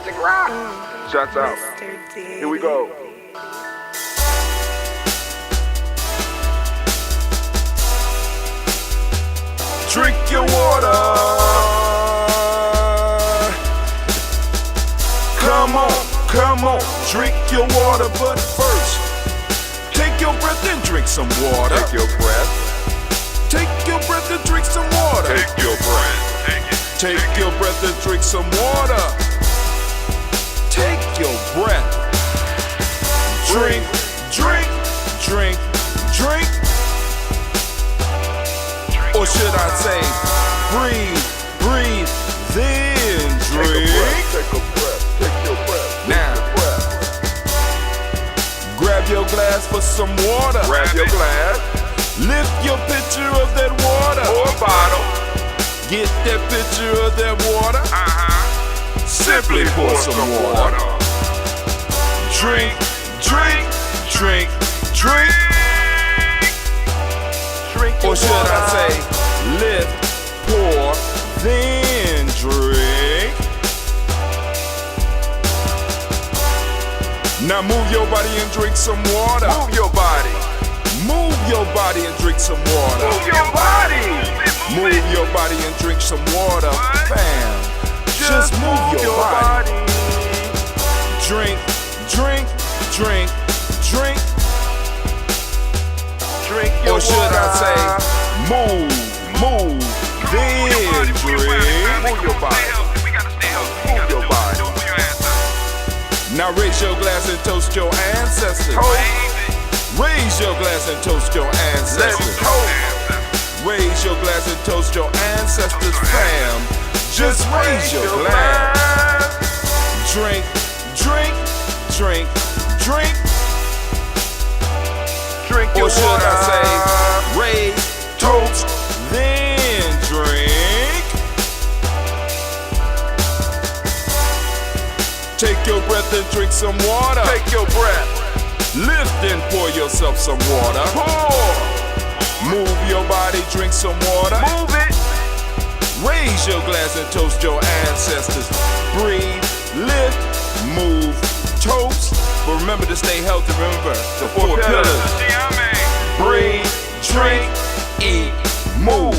Magic Rock. Shots out. Here we go. Drink your water. Come on, drink your water. But first, take your breath and drink some water. Take your breath. Take your breath and drink some water. Take your breath. Take your breath and drink some water. Take your breath. Drink, drink, drink, drink. Or should I say, breathe, breathe, then drink. Take a breath, take your breath. Now, grab your glass for some water. Grab your glass. Lift your pitcher of that water. Or bottle. Get that pitcher of that water. Simply pour some water. Drink, drink, drink, drink. Or should I say, lift, pour, then drink. Now move your body and drink some water. Move your body. Move your body and drink some water. Move your body. Move your body and drink some water. Bam. Just move your body. Drink, drink, drink, drink. Or should I say, move, then drink. Move your body. Move your body. Now raise your glass and toast your ancestors. Raise your glass and toast your ancestors. Raise your glass and toast your ancestors, fam. Just raise your glass. Drink, drink, drink, drink. Or should I say, raise, toast, then drink. Take your breath and drink some water. Take your breath. Lift and pour yourself some water. Pour. Move your body, drink some water. Move it. Raise your glass and toast your ancestors. Breathe, lift, move, toast. But remember to stay healthy. Remember the four pillars. Breathe, drink, eat, move.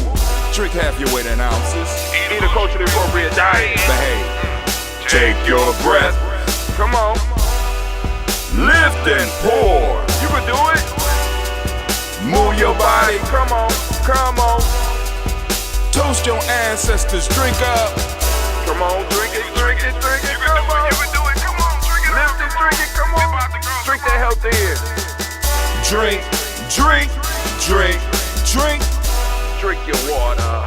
Drink half your weight in ounces. Eat a culturally appropriate diet. Behave. Take your breath. Come on. Lift and pour. You can do it. Move your body. Come on. Come on. Toast your ancestors. Drink up. Come on. Drink it. Drink it. Drink it. Come on. You can do it. Come on. Drink it. Lift it. Drink it. Come on. Drink that healthy air. Drink. Drink, drink, drink. Drink your water.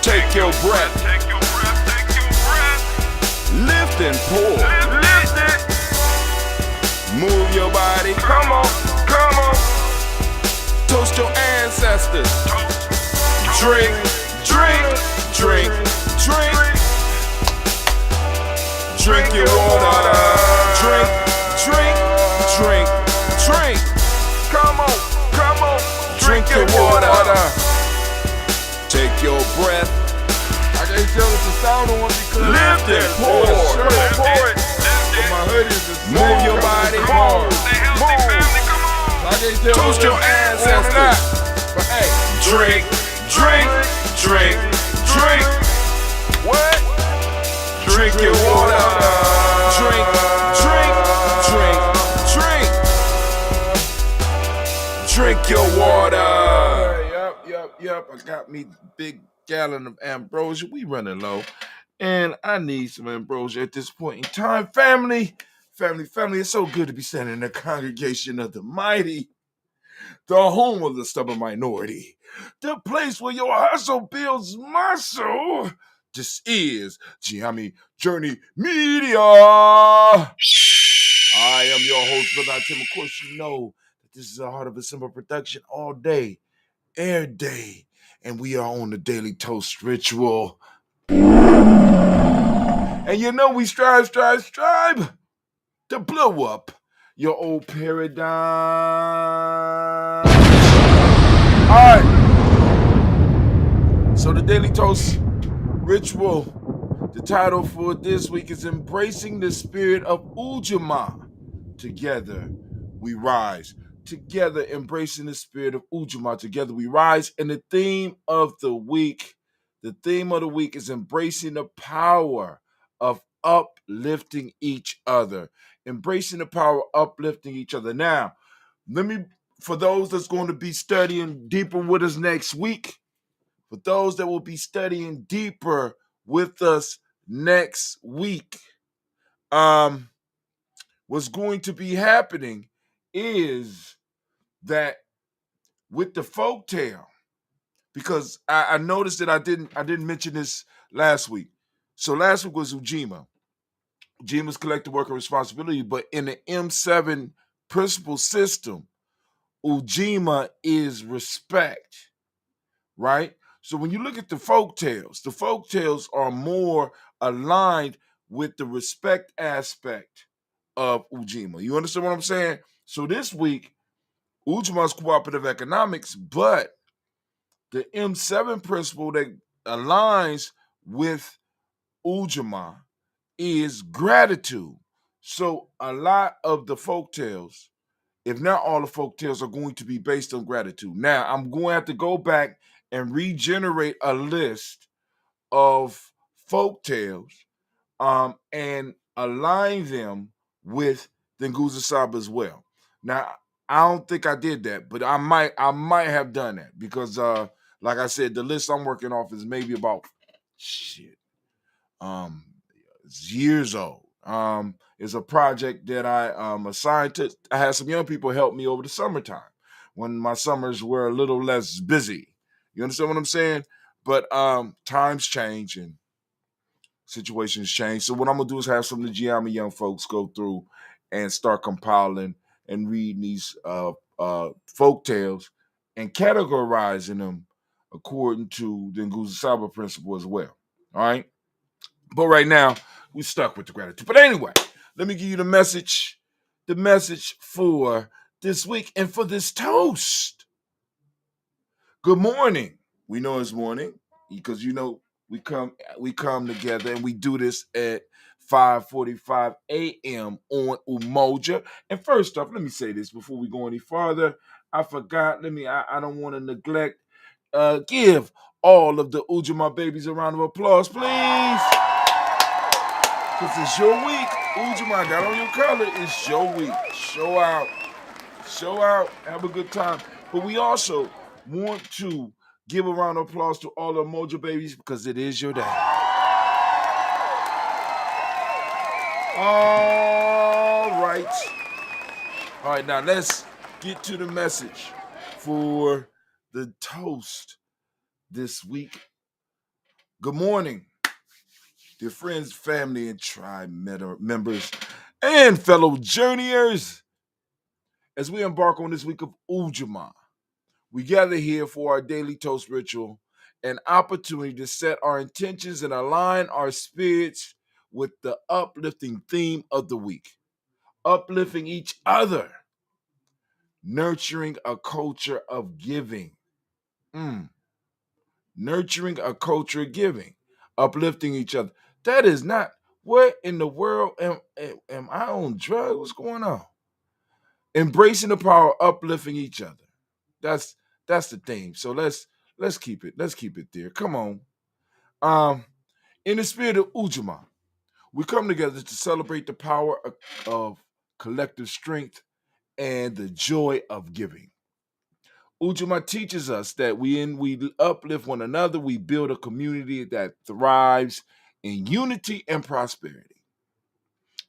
Take your breath. Take your breath. Take your breath. Lift and pour. Lift it. Move your body. Come on. Come on. Toast your ancestors. Drink, drink, drink, drink. Drink your water. Drink, drink. Drink, drink. Come on, come on. Drink your water. Take your breath. I can't tell it's a sound on because lift and pour. Pour it. My hoodie is move your body. Move. I can't tell toast your ancestors. But hey, drink, drink, drink, drink. What? Drink your water. Drink, drink, drink. Drink your water. Yep. I got me a big gallon of ambrosia. We running low. And I need some ambrosia at this point in time. Family. It's so good to be standing in the congregation of the mighty. The home of the stubborn minority. The place where your hustle builds muscle. This is Gye-Nyame Journey Media. I am your host, Brother Tim. Of course, you know this is a Heart of a Simple production all day, every day, and we are on the Daily Toast Ritual. And you know we strive to blow up your old paradigm. All right. So the Daily Toast Ritual The title for this week is Embracing the Spirit of Ujamaa. Together we rise. Together, embracing the spirit of Ujamaa. Together we rise. And the theme of the week is embracing the power of uplifting each other. Embracing the power of uplifting each other. Now, for those that's going to be studying deeper with us next week, for those that will be studying deeper with us next week, what's going to be happening is that with the folk tale, because I noticed that I didn't mention this last week. So last week was Ujamaa. Ujama's collective work and responsibility, but in the M7 principle system, Ujamaa is respect, right? So when you look at the folk tales are more aligned with the respect aspect of Ujamaa. You understand what I'm saying? So this week, Ujamaa's cooperative economics, but the M7 principle that aligns with Ujamaa is gratitude. So a lot of the folk tales, if not all the folk tales, are going to be based on gratitude. Now, I'm going to have to go back and regenerate a list of folk tales and align them with the Nguza Saba as well. Now, I don't think I did that, but I might have done that because like I said, the list I'm working off is maybe about um it's years old. It's a project that I assigned to. I had some young people help me over the summertime when my summers were a little less busy. You understand what I'm saying? But times change and situations change. So what I'm gonna do is have some of the Gye-Nyame young folks go through and start compiling and reading these folk tales and categorizing them according to the Nguza Saba principle as well. All right. But right now, we stuck with the gratitude. But anyway, let me give you the message for this week and for this toast. Good morning. We know it's morning because we come together and we do this at 5:45 a.m. on Umoja. And first off, let me say this before we go any farther. I forgot. I don't want to neglect. Give all of the Ujamaa babies a round of applause, please. Because it's your week. Ujamaa got on your color. It's your week. Show out. Show out. Have a good time. But we also want to give a round of applause to all the Mojo babies because it is your day. All right. All right, now let's get to the message for the toast this week. Good morning, dear friends, family, and tribe members, and fellow journeyers. As we embark on this week of Ujamaa, we gather here for our daily toast ritual, an opportunity to set our intentions and align our spirits with the uplifting theme of the week. Uplifting each other, nurturing a culture of giving. Nurturing a culture of giving, uplifting each other. That is not, what in the world am I on drugs? What's going on? Embracing the power, uplifting each other. That's the theme. So let's keep it. Let's keep it there. Come on. In the spirit of Ujamaa, we come together to celebrate the power of collective strength and the joy of giving. Ujamaa teaches us that we uplift one another, we build a community that thrives in unity and prosperity.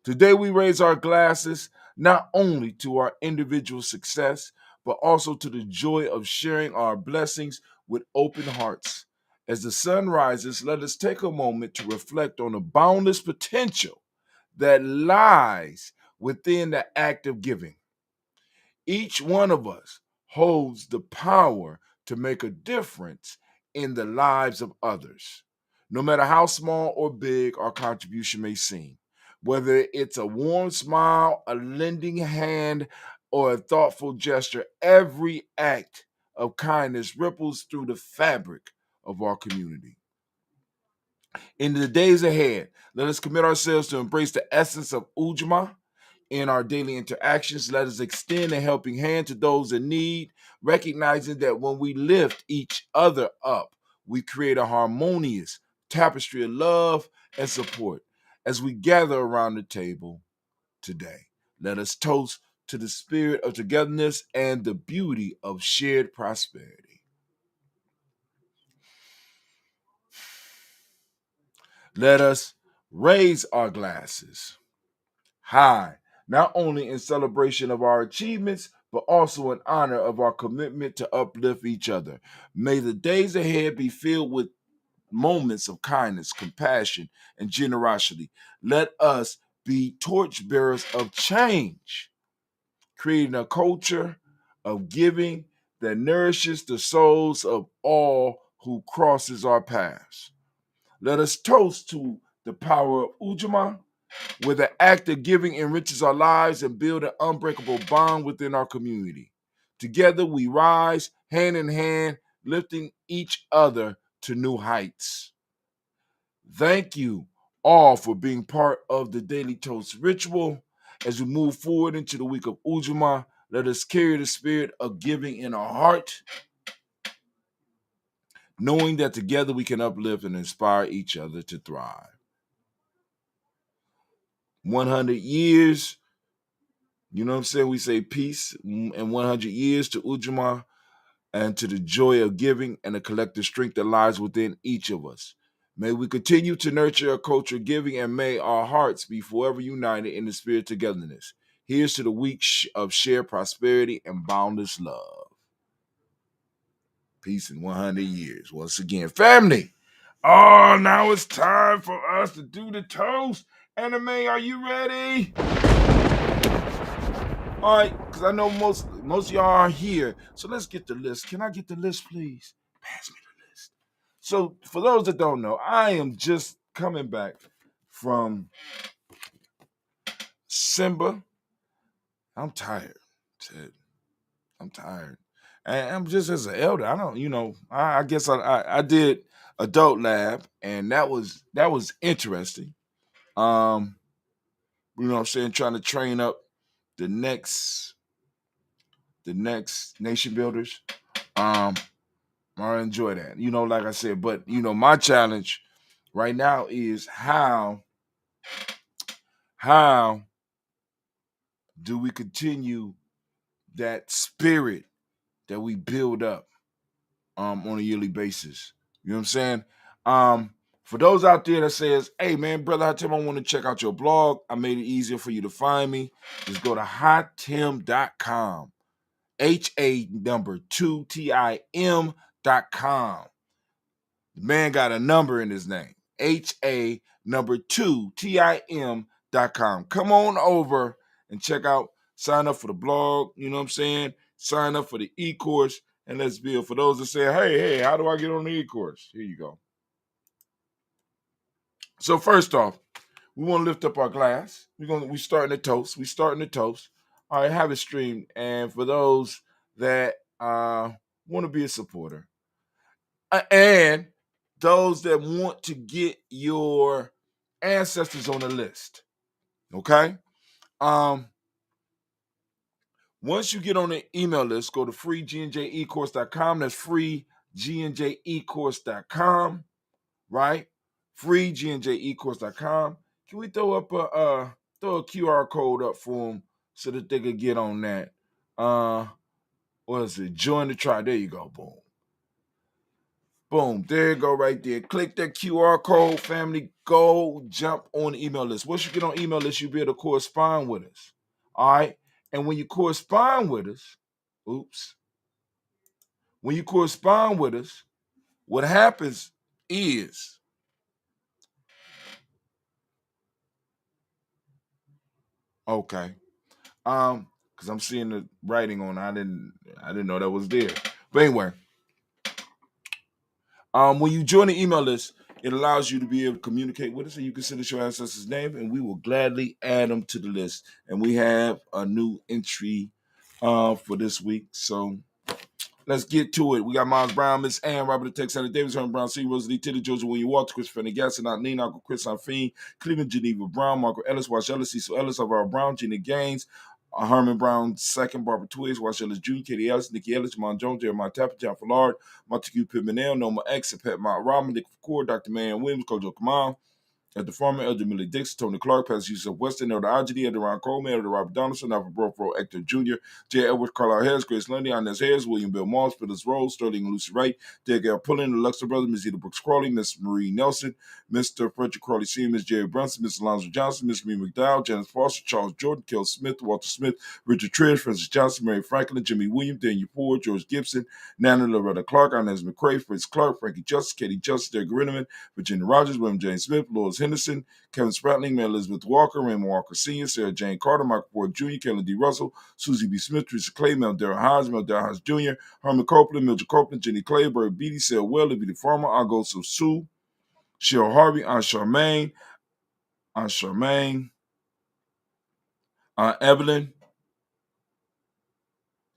Today we raise our glasses not only to our individual success, but also to the joy of sharing our blessings with open hearts. As the sun rises, let us take a moment to reflect on the boundless potential that lies within the act of giving. Each one of us holds the power to make a difference in the lives of others, no matter how small or big our contribution may seem. Whether it's a warm smile, a lending hand, or a thoughtful gesture, every act of kindness ripples through the fabric of our community. In the days ahead, let us commit ourselves to embrace the essence of Ujamaa in our daily interactions. Let us extend a helping hand to those in need, recognizing that when we lift each other up, we create a harmonious tapestry of love and support. As we gather around the table today, let us toast to the spirit of togetherness and the beauty of shared prosperity. Let us raise our glasses high, not only in celebration of our achievements, but also in honor of our commitment to uplift each other. May the days ahead be filled with moments of kindness, compassion, and generosity. Let us be torchbearers of change, creating a culture of giving that nourishes the souls of all who crosses our paths. Let us toast to the power of Ujamaa, where the act of giving enriches our lives and build an unbreakable bond within our community. Together we rise, hand in hand, lifting each other to new heights. Thank you all for being part of the Daily Toast ritual. As we move forward into the week of Ujamaa, let us carry the spirit of giving in our heart, knowing that together we can uplift and inspire each other to thrive. 100 years, you know what I'm saying? We say peace and 100 years to Ujamaa and to the joy of giving and the collective strength that lies within each of us. May we continue to nurture a culture of giving, and may our hearts be forever united in the spirit of togetherness. Here's to the week of shared prosperity and boundless love. Peace in 100 years. Once again, family. Oh, now it's time for us to do the toast. Anime, are you ready? All right, because I know most of y'all are here. So let's get the list. Can I get the list, please? Pass me the list. So for those that don't know, I am just coming back from Simba. I'm tired, Ted. I'm tired. And I'm just as an elder. I don't, I guess I did adult lab, and that was interesting. You know what I'm saying, trying to train up the next nation builders. I enjoy that. Like I said, but my challenge right now is how do we continue that spirit that we build up on a yearly basis? You know what I'm saying? For those out there that says, hey man, brother Hatim, I want to check out your blog. I made it easier for you to find me. Just go to hatim.com. HA2TIM.com. The man got a number in his name. HA2TIM.com. Come on over and check out, sign up for the blog, you know what I'm saying? Sign up for the e-course, and let's build. For those that say, hey, how do I get on the e-course? Here you go. So first off, we want to lift up our glass. We starting the toast. All right, have it streamed. And for those that want to be a supporter, and those that want to get your ancestors on the list, okay? Once you get on the email list, go to freegnjecourse.com. That's freegnjecourse.com, right? freegnjecourse.com. Can we throw up a QR code up for them so that they could get on that? What is it? Join the tribe. There you go. Boom. Boom, there you go right there. Click that QR code, family. Go jump on the email list. Once you get on email list, you'll be able to correspond with us. All right? And when you correspond with us, what happens is, okay, because I'm seeing the writing on it. I didn't know that was there. But anyway, when you join the email list, it allows you to be able to communicate with us, and you can send us your ancestors' name, and we will gladly add them to the list. And we have a new entry for this week. So Let's get to it. We got Miles Brown, Miss Ann, Robert the Texas, Davis, Herman Brown, C. Rosalie, Titty, Georgia, William Walter, Chris Fanny Gasson, Nina, Uncle Chris Fiend, Cleveland, Geneva Brown, Marco Ellis, Wash Ellis, Cecil Ellis, Alvaro Brown, Gina Gaines, Herman Brown, second, Barbara Twigs, Wash Ellis Jr., Katie Ellis, Nikki Ellis, Jamon Jones, Jeremiah Tapper, John Fallard, Montague Pimenel, Noma X, Pat Mount Robin, Nick McCord, Dr. Marion Williams, Kojo Kamal, at the farmer, Elder Millie Dixon, Tony Clark, Pastor Yusuf Weston, Elder Ajidi, Elder Ron Coleman, Elder Robert Donaldson, Alfred Brofro, Hector Jr., J. Edwards, Carlisle Harris, Grace Lundy, Inez Harris, William Bill Moss, Phyllis Rose, Sterling and Lucy Wright, Derek L. Pullen, the Luxor Brothers, Ms. Eda Brooks Crawley, Miss Marie Nelson, Mr. Frederick Crawley Sr., Miss Jerry Brunson, Miss Alonzo Johnson, Miss Marie McDowell, Janice Foster, Charles Jordan, Kel Smith, Walter Smith, Richard Trish, Francis Johnson, Mary Franklin, Jimmy Williams, Daniel Ford, George Gibson, Nana Loretta Clark, Inez McCrae, Fritz Clark, Frankie Justice, Katie Justice, Derek Rinneman, Virginia Rogers, William James Smith, Lois Henderson, Kevin Spratling, Mary Elizabeth Walker, Raymond Walker Sr., Sarah Jane Carter, Michael Ford Jr., Kellen D. Russell, Susie B. Smith, Teresa Clay, Mel Darrell Hodge, Mel Darrell Hodge Jr., Herman Copeland, Mildred Copeland, Jenny Clay, Bird Beatty, Sarah Weller, Beatty Farmer, August Sue, Cheryl Harvey, Aunt Charmaine, Aunt Evelyn,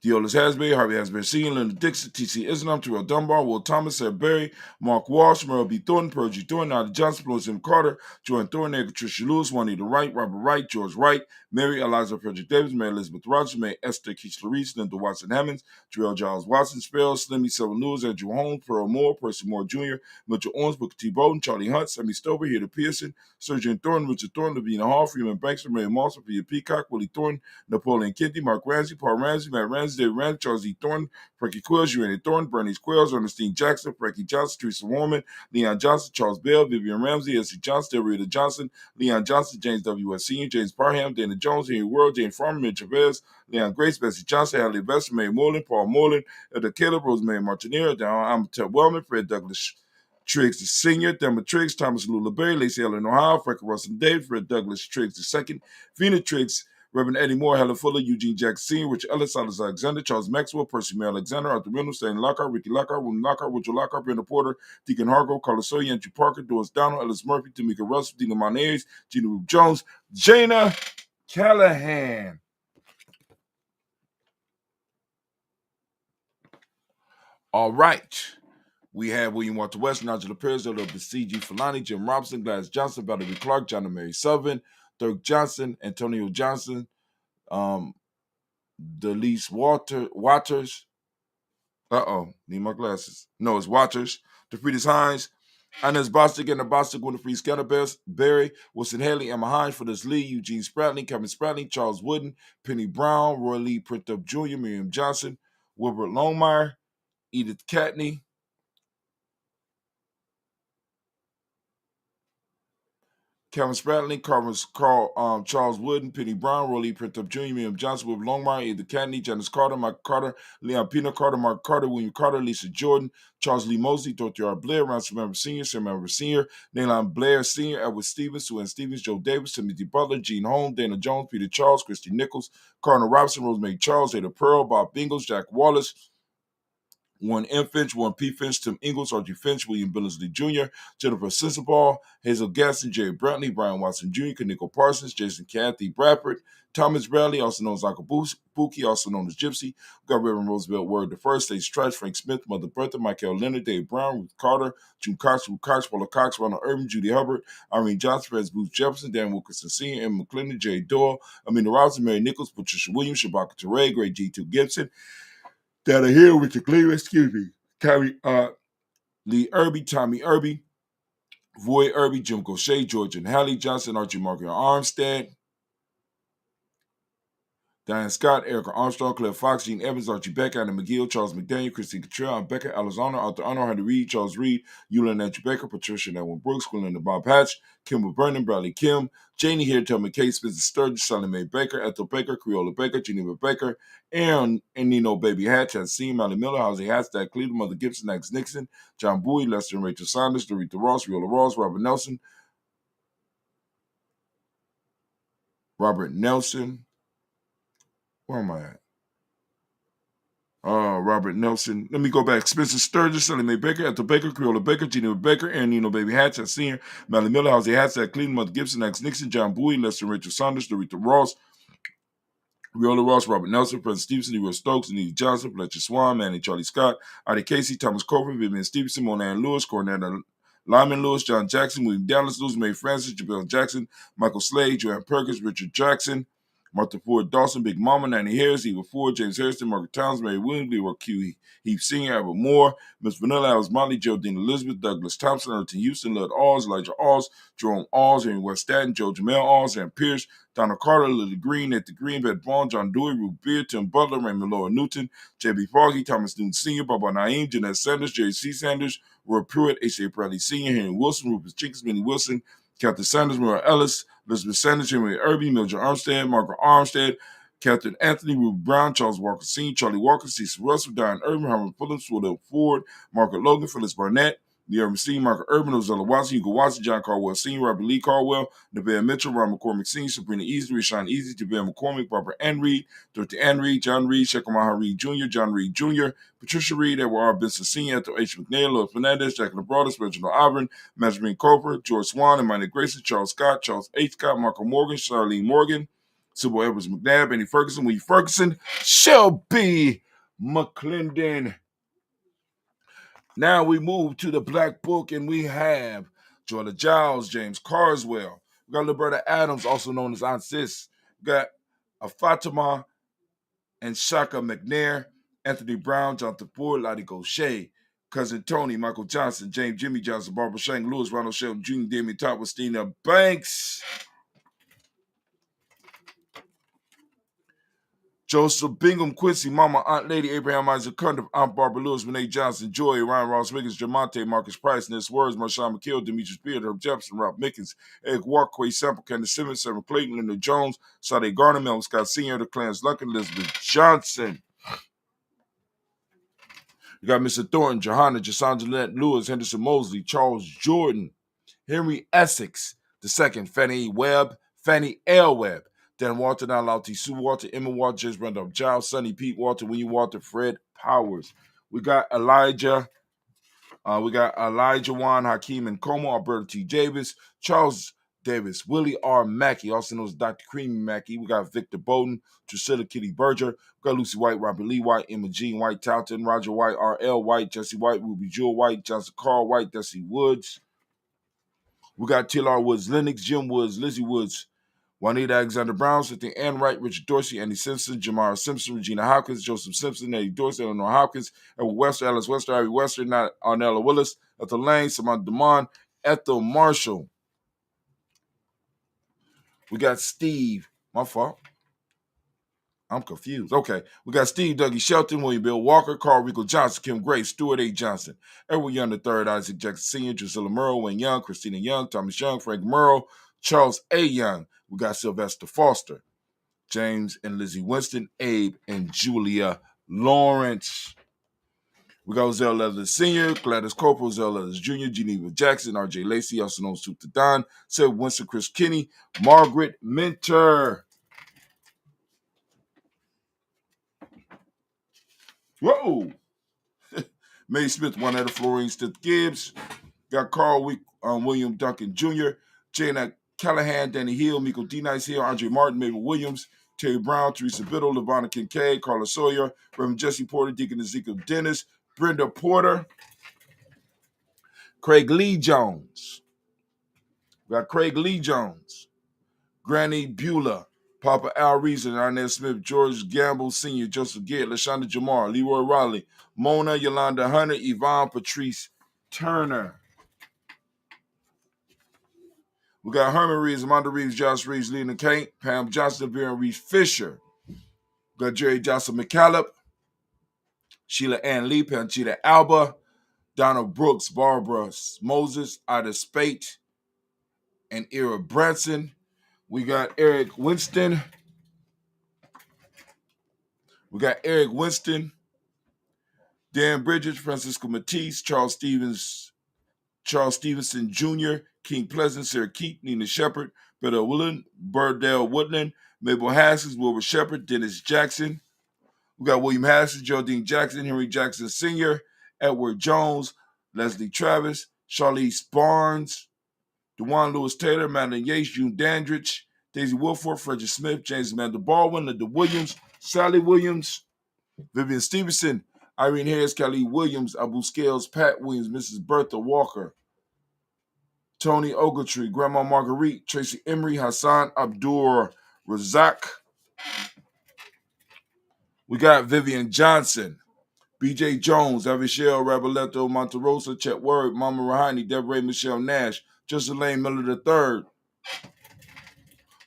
Deolis Hasbury, Harvey Hasbury Sr., Leonard Dixon, T.C. Islam, Terrell Dunbar, Will Thomas, Sarah Berry, Mark Walsh, Merle B. Thornton, Percy Thornton, Nada Johnson, Florence M. Carter, Joanne Thornton, Patricia Lewis, Juanita Wright, Robert Wright, George Wright, Mary Eliza Frederick Davis, Mary Elizabeth Rogers, Mary Esther Keach Reese, Linda Watson Hammonds, Jarrell Giles Watson, Spell, Slimmy Silver Lewis, Andrew Holmes, Pearl Moore, Percy Moore Jr., Mitchell Owens, Booker T. Bowden, Charlie Hunt, Sammy Stover, Hida Pearson, Surgeon Thornton, Richard Thornton, Lavina Hall, Freeman Banks, Mary Moss, Sophia Peacock, Willie Thornton, Napoleon Kennedy, Mark Ramsey, Paul Ramsey, Matt Ramsey, David Ramsey, Charles E. Thornton, Frankie Quills, Urania Thornton, Bernice Quills, Ernestine Jackson, Frankie Johnson, Teresa Warman, Leon Johnson, Charles Bell, Vivian Ramsey, S.C. Johnson, Rita Johnson, Leon Johnson, James W.S. Sr., James Parham, Dana Jones, Henry World, James Farmer, Mitch Chavez, Leon Grace, Bessie Johnson, Hadley Vester, Mary Moreland, Paul Moreland, Elder Caleb, Rosemary Martineer, Amateur Wellman, Fred Douglas Triggs the Sr., Thelma Triggs, Thomas Lula Berry, Lacey Ellen Ohio, Frank Russell Davis, Fred Douglas Triggs II, Vina Triggs, Reverend Eddie Moore, Helen Fuller, Eugene Jackson Sr., Rich Ellis, Silas Alexander, Charles Maxwell, Percy Mary Alexander, Arthur Reynolds, Stanley Lockhart, Ricky Lockhart, William Lockhart, Woodrow Lockhart, Brenda Porter, Deacon Hargrove, Carlos Sawyer, Andrew Parker, Doris Donald, Ellis Murphy, Tamika Russell, Dina Monares, Gina Rube Jones, Jana Callahan. All right. We have William Walter West, Nigel Perez, Elizabeth C.G. Fulani, Jim Robinson, Gladys Johnson, Valerie Clark, John and Mary Sullivan, Dirk Johnson, Antonio Johnson, Delise Waters. Need my glasses. No, it's Waters. DeFriedis Hines, Inez Bostic and the Bostic, Winifred Scatterberry, Wilson Haley, Emma Hines, for this Lee, Eugene Spratling, Kevin Spratling, Charles Wooden, Penny Brown, Roy Lee Printup Jr., Miriam Johnson, Wilbert Longmire, Edith Catney, Kevin Spratling, Charles Wooden, Penny Brown, Roy Lee Printup Jr., Miriam Johnson, Wilbert Longmire, Edith Catney, Janice Carter, Mike Carter, Leon Pina Carter, Mark Carter, William Carter, Lisa Jordan, Charles Lee Mosley, Dorothy R. Blair, Rance Member Sr., Sam Member Sr., Nayland Blair Sr., Edward Stevens, Suan Stevens, Joe Davis, Timothy Butler, Gene Holmes, Dana Jones, Peter Charles, Christy Nichols, Cardinal Robinson, Rosemary Charles, Ada Pearl, Bob Bingles, Jack Wallace, Warren M. Finch, Warren P. Finch, Tim Ingalls, Archie Finch, William Billingsley Jr., Jennifer Sensabaugh, Hazel Gaston, Jerry Brantley, Brian Watson Jr., Kaniko Parsons, Jason Cathy Bradford, Thomas Bradley, also known as Uncle Buki, also known as Gypsy. We got Reverend Roosevelt Word the First, Stage Stretch, Frank Smith, Mother Bertha, Michael Leonard, Dave Brown, Ruth Carter, June Cox, Ruth Cox, Paula Cox, Ronald Urban, Judy Hubbard, Irene Johnson, Fred Booth Jefferson, Dan Wilkerson Sr., Emma McClendon, Jay Doyle, Amina Robinson, Mary Nichols, Patricia Williams, Shabaka Teray, Great G2 Gibson, Dana Hill, Richard Cleaver, excuse me, Lee Irby, Tommy Irby, Roy Irby, Jim Gaucher, George and Hallie Johnson, Archie Margaret Armstead, Diane Scott, Erica Armstrong, Claire Fox, Gene Evans, Archie Becker, Anna McGill, Charles McDaniel, Christine Cottrell, Becca, Alexander, Arthur Arnold, Henry Reed, Charles Reed, Eula Andrew Baker, Patricia Edwin Brooks, Gwendolyn Bob Hatch, Kimber Burnham, Bradley Kim, Janie here, Tillman Kate, Spencer Sturgis, Sally Mae Baker, Ethel Baker, Creola Baker, Geneva Baker, Aaron and Nino Baby Hatch, Hasim, Molly Miller, Hosey Hatstack, Cleveland, Mother Gibson, Max Nixon, John Bowie, Lester and Rachel Saunders, Dorita Ross, Riola Ross, Robert Nelson, where am I at? Robert Nelson. Let me go back. Spencer Sturgis, Sally Mae Baker, Ethel Baker, Creola Baker, Geneva Baker, Aaron Nino Baby Hatch, Senior, Molly Miller, Hosey Hatstack, Cleveland, Mother Gibson, Max Nixon, John Bowie, Lester and Rachel Saunders, Dorita Ross, Viola Ross, Robert Nelson, President Stevenson, Will Stokes, Anita Johnson, Fletcher Swan, Manny Charlie Scott, Ida Casey, Thomas Copeland, Vivian Stevenson, Monahan Lewis, Cornetta Lyman Lewis, John Jackson, William Dallas Lewis, Mae Francis, Jabel Jackson, Michael Slade, Joanne Perkins, Richard Jackson, Martha Ford Dawson, Big Mama, Nanny Harris, Eva Ford, James Harrison, Margaret Towns, Mary Williams, Leroy Q. Heath Sr., Albert Moore, Miss Vanilla, Alice Motley, Geraldine Elizabeth, Douglas Thompson, Erton Houston, Lud Alls, Elijah Alls, Jerome Alls, Henry West Staten, Joe Jamel Alls, Ann Pierce, Donna Carter, Lily Green, At the Green, Beth Vaughn, John Dewey, Ruth Beard, Tim Butler, Raymond Laura Newton, J.B. Foggy, Thomas Newton Sr., Baba Naeem, Jeanette Sanders, Jerry C. Sanders, Roy Pruitt, H.A. Bradley Sr., Henry Wilson, Rufus Jenkins, Minnie Wilson, Captain Sanders, Mara Ellis, Elizabeth Sanders, Henry Irby, Mildred Armstead, Margaret Armstead, Captain Anthony, Ruth Brown, Charles Walker Sr., Charlie Walker, Cecil Russell, Diane Irvin, Herman Phillips, Wendell Ford, Margaret Logan, Phyllis Barnett, the Urban C, Margaret Urban, Ozella Watson, Hugo Watson, John Caldwell Sr., Robert Lee Caldwell, Nevaeh Mitchell, Ron McCormick Sr., Sabrina Easley, Rashawn Easy, Javale McCormick, Barbara Ann Reed, Dorothy Ann Reed, John Reed, Shekamaha Reed Jr., John Reed Jr., Patricia Reed, Edward R. Benson Sr., Ethel H. McNair, Louis Fernandez, Jacqueline Broadus, Reginald Auburn, Benjamin Cooper, George Swan, Emmanuel Grayson, Charles Scott, Charles H. Scott, Marco Morgan, Charlene Morgan, Sybil Edwards McNabb, Annie Ferguson, Willie Ferguson, Shelby McClendon. Now we move to the Black Book, and we have Jordan Giles, James Carswell. We got Liberta Adams, also known as Aunt Sis. We got Fatima and Shaka McNair, Anthony Brown, Jonathan Ford, Lottie Gaucher, Cousin Tony, Michael Johnson, James Jimmy Johnson, Barbara Shank, Lewis, Ronald Shelton Jr., Damian Top, Stina Banks, Joseph Bingham, Quincy, Mama, Aunt Lady, Abraham Isaac Cundiff, Aunt Barbara Lewis, Renee Johnson, Joy, Ryan Ross Wiggins, Jamonte, Marcus Price, Ness Words, Marshawn McKill, Demetrius Beard, Herb Jefferson, Rob Mickens, Eric Walkway, Sample, Candace Simmons, Sarah Clayton, Linda Jones, Sade Garner, Melvin Scott Sr., the Clarence Lucken, Elizabeth Johnson. You got Mr. Thornton, Johanna, Jasandra Lewis, Henderson Mosley, Charles Jordan, Henry Essex II, Fannie Webb, Fannie L. Webb, Dan Walter, Nalauti, Sue Walter, Emma Walter, James Brenda Giles, Sonny Pete Walter, William Walter, Fred Powers. We got Elijah Juan, Hakeem and Como, Alberto T. Davis, Charles Davis, Willie R. Mackey, also known as Dr. Creamy Mackey. We got Victor Bowden, Drusilla Kitty Berger. We got Lucy White, Robert Lee White, Emma Jean White, Talton, Roger White, R.L. White, Jesse White, Ruby Jewel White, Johnson Carl White, Desi Woods. We got T.L.R. Woods, Lennox, Jim Woods, Lizzie Woods, Juanita Alexander Brown, Cynthia Ann Wright, Richard Dorsey, Andy Simpson, Jamara Simpson, Regina Hopkins, Joseph Simpson, Eddie Dorsey, Eleanor Hopkins, Edward Wester, Alice Wester, Ivy Wester, Arnella Willis, Ethel Lane, Samantha Demond, Ethel Marshall. We got Steve. My fault. I'm confused. Okay. We got Steve Dougie Shelton, William Bill Walker, Carl Rico Johnson, Kim Gray, Stuart A. Johnson, Edward Young III, Isaac Jackson Sr., Drusilla Murrow, Wayne Young, Christina Young, Thomas Young, Frank Murrow, Charles A. Young. We got Sylvester Foster, James and Lizzie Winston, Abe and Julia Lawrence. We got Zell Leathers Sr., Gladys Corporal, Zell Leathers Jr., Geneva Jackson, R.J. Lacey, also known as Soup to Don, Seth Winston, Chris Kinney, Margaret Minter. Whoa! Mae Smith, Juanetta Florine, Stith Gibbs. Got Carl William Duncan Jr., Jana Callahan, Danny Hill, Miko D. Nice Hill, Andre Martin, Mabel Williams, Terry Brown, Teresa Biddle, LaVonna Kincaid, Carla Sawyer, Reverend Jesse Porter, Deacon Ezekiel Dennis, Brenda Porter, Craig Lee Jones. We got Craig Lee Jones, Granny Beulah, Papa Al Reason, Arnett Smith, George Gamble Sr., Joseph Gate, LaShonda Jamar, Leroy Riley, Mona Yolanda Hunter, Yvonne Patrice Turner. We got Herman Reeves, Amanda Reeves, Josh Reeves, Lena Kate, Pam Johnson, Vera Reeves Fisher. We got Jerry Johnson McCallop, Sheila Ann Lee, Panchita Alba, Donna Brooks, Barbara Moses, Ida Spate, and Ira Branson. We got Eric Winston. Dan Bridges, Francisco Matisse, Charles Stevenson Jr., King Pleasant, Sarah Keat, Nina Shepard, Burdell Woodland, Mabel Haskins, Wilbur Shepard, Dennis Jackson. We got William Haskins, Geraldine Jackson, Henry Jackson Sr., Edward Jones, Leslie Travis, Charlize Barnes, DeJuan Lewis Taylor, Madeline Yates, June Dandridge, Daisy Wilford, Frederick Smith, James Amanda Baldwin, Linda Williams, Sally Williams, Vivian Stevenson, Irene Harris, Kelly Williams, Abu Scales, Pat Williams, Mrs. Bertha Walker, Tony Ogletree, Grandma Marguerite, Tracy Emery, Hassan Abdur Razak. We got Vivian Johnson, BJ Jones, Avishel Raboletto, Monterosa, Chet Word, Mama Rahani, Deborah Michelle Nash, Justin Lane Miller III.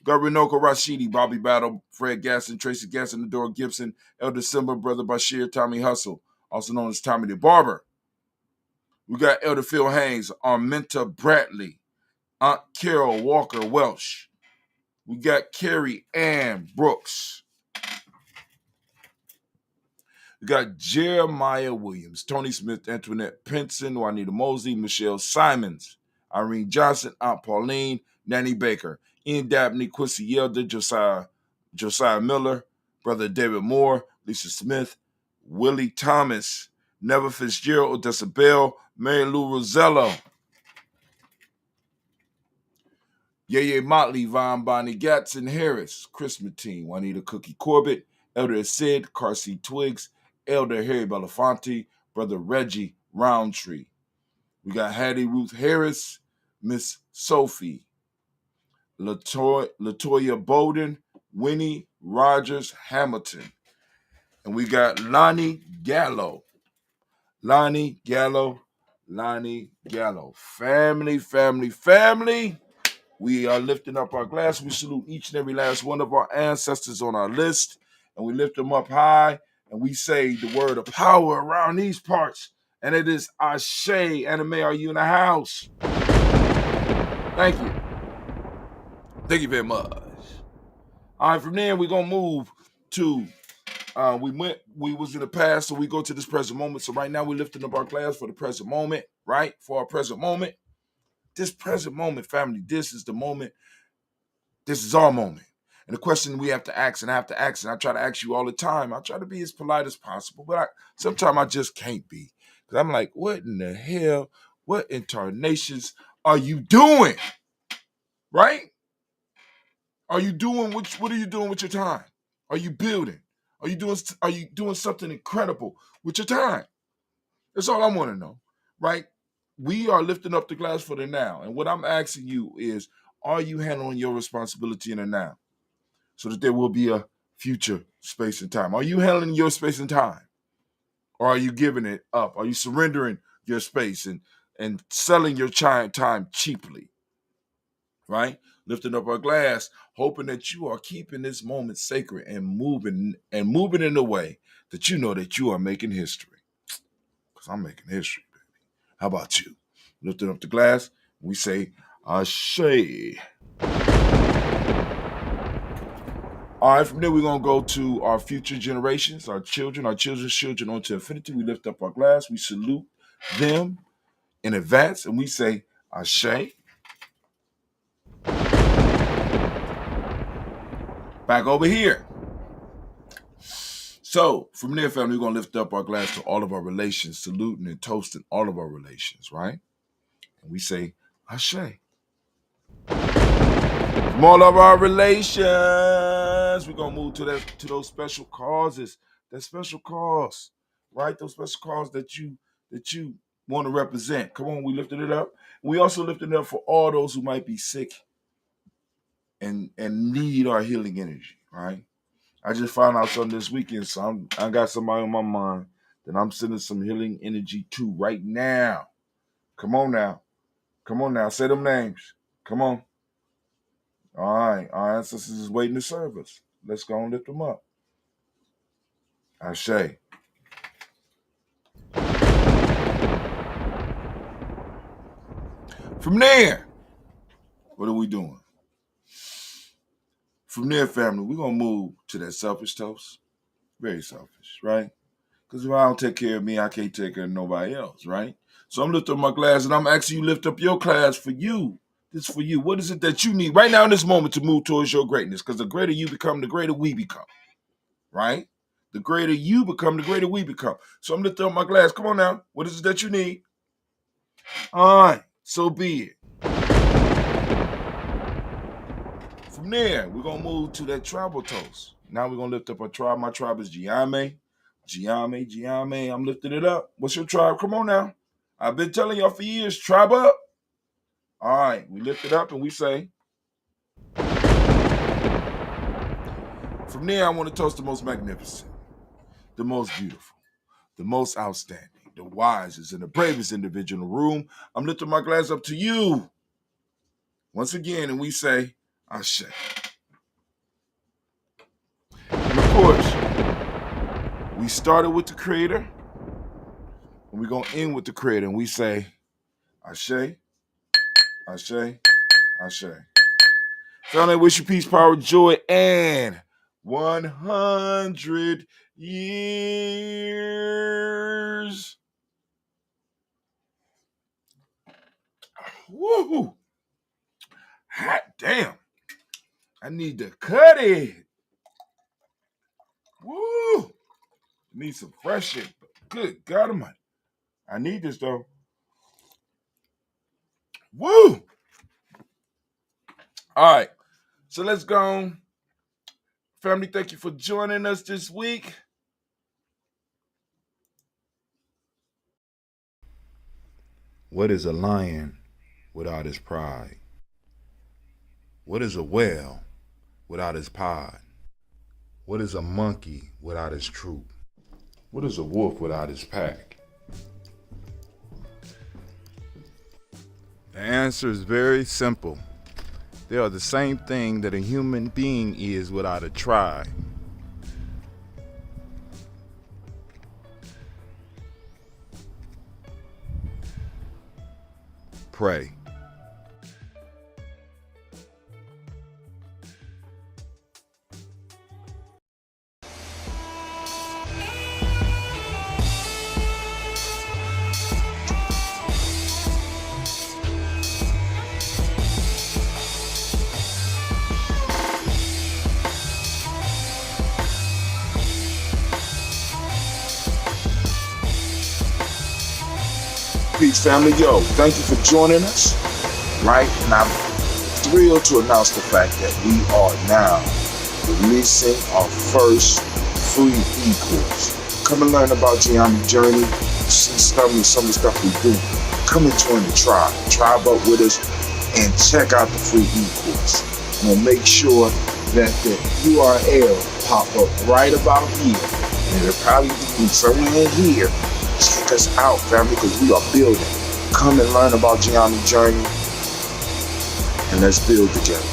Got Renoka Rashidi, Bobby Battle, Fred Gasson, Tracy Gasson, Adora Gibson, Elder Simba, Brother Bashir, Tommy Hustle, also known as Tommy the Barber. We got Elder Phil Haynes, Arminta Bradley, Aunt Carol Walker Welsh. We got Carrie Ann Brooks. We got Jeremiah Williams, Tony Smith, Antoinette Pinson, Juanita Mosley, Michelle Simons, Irene Johnson, Aunt Pauline, Nanny Baker, Ian Dabney, Quincy Yelder, Josiah Miller, Brother David Moore, Lisa Smith, Willie Thomas, Never Fitzgerald, Odessa Bell, Mary Lou Rosello, Yeye Motley, Von Bonnie Gatson Harris, Chris Mateen, Juanita Cookie Corbett, Elder Sid, Carsey Twiggs, Elder Harry Belafonte, Brother Reggie Roundtree. We got Hattie Ruth Harris, Miss Sophie, Latoya Bowden, Winnie Rogers Hamilton. And we got Lonnie Gallo. Lonnie Gallo. Family. We are lifting up our glass. We salute each and every last one of our ancestors on our list. And we lift them up high. And we say the word of power around these parts. And it is Ashe. Anime, are you in the house? Thank you. Thank you very much. All right, from there, we're going to move to, we was in the past, so we go to this present moment. So right now, we're lifting up our glass for the present moment, right? For our present moment. This present moment, family, this is the moment. This is our moment. And the question we have to ask, and I try to ask you all the time. I try to be as polite as possible, but sometimes I just can't be. Because I'm like, what in the hell, what in tarnations are you doing? Right? Are you doing, what are you doing with your time? Are you building? Are you doing something incredible with your time? That's all I want to know, right? We are lifting up the glass for the now. And what I'm asking you is, are you handling your responsibility in the now so that there will be a future space and time? Are you handling your space and time? Or are you giving it up? Are you surrendering your space and selling your time cheaply? Right? Lifting up our glass, hoping that you are keeping this moment sacred and moving in a way that you know that you are making history. Because I'm making history, baby. How about you? Lifting up the glass, we say, Ashe. All right, from there, we're going to go to our future generations, our children's children onto infinity. We lift up our glass, we salute them in advance, and we say, Ashe. Back over here. So, from there, family, we're going to lift up our glass to all of our relations, saluting and toasting all of our relations, right? And we say, Ashe. From all of our relations, we're going to move to those special causes, that special cause, right? Those special causes that you want to represent. Come on, we lifted it up. We also lifted it up for all those who might be sick and need our healing energy, right? I just found out something this weekend, so I got somebody on my mind that I'm sending some healing energy to right now. Come on now. Say them names. Come on. All right. Our ancestors is waiting to serve us. Let's go and lift them up. Ashe. From there, what are we doing? From there, family, we're going to move to that selfish toast. Very selfish, right? Because if I don't take care of me, I can't take care of nobody else, right? So I'm lifting up my glass, and I'm asking you to lift up your glass for you. This is for you. What is it that you need right now in this moment to move towards your greatness? Because the greater you become, the greater we become, right? The greater you become, the greater we become. So I'm lifting up my glass. Come on now. What is it that you need? All right. So be it. From there, we're going to move to that tribal toast. Now we're going to lift up our tribe. My tribe is Gye-Nyame. Gye-Nyame, Gye-Nyame. I'm lifting it up. What's your tribe? Come on now. I've been telling y'all for years, tribe up. All right, we lift it up and we say. From there, I want to toast the most magnificent, the most beautiful, the most outstanding, the wisest, and the bravest individual in the room. I'm lifting my glass up to you once again, and we say, Ashe. And of course, we started with the Creator, and we're going to end with the Creator, and we say, Ashe, Ashe, Ashe. Family, I wish you peace, power, joy, and 100 years. Woo! Hot damn. I need to cut it. Woo! Need some fresh shit. Good God Almighty. I need this though. Woo! All right. So let's go on. Family, thank you for joining us this week. What is a lion without his pride? What is a whale without his pod? What is a monkey without his troop? What is a wolf without his pack? The answer is very simple. They are the same thing that a human being is without a tribe. Pray. Peace, family. Yo, thank you for joining us. Right? And I'm thrilled to announce the fact that we are now releasing our first free e-course. Come and learn about Gye-Nyame journey. See some of the stuff we do. Come and join the tribe. Tribe up with us and check out the free e-course. And we'll make sure that the URL pop up right about here. And it'll probably be somewhere in here. Check us out, family, because we are building. Come and learn about Gye-Nyame journey, and let's build together.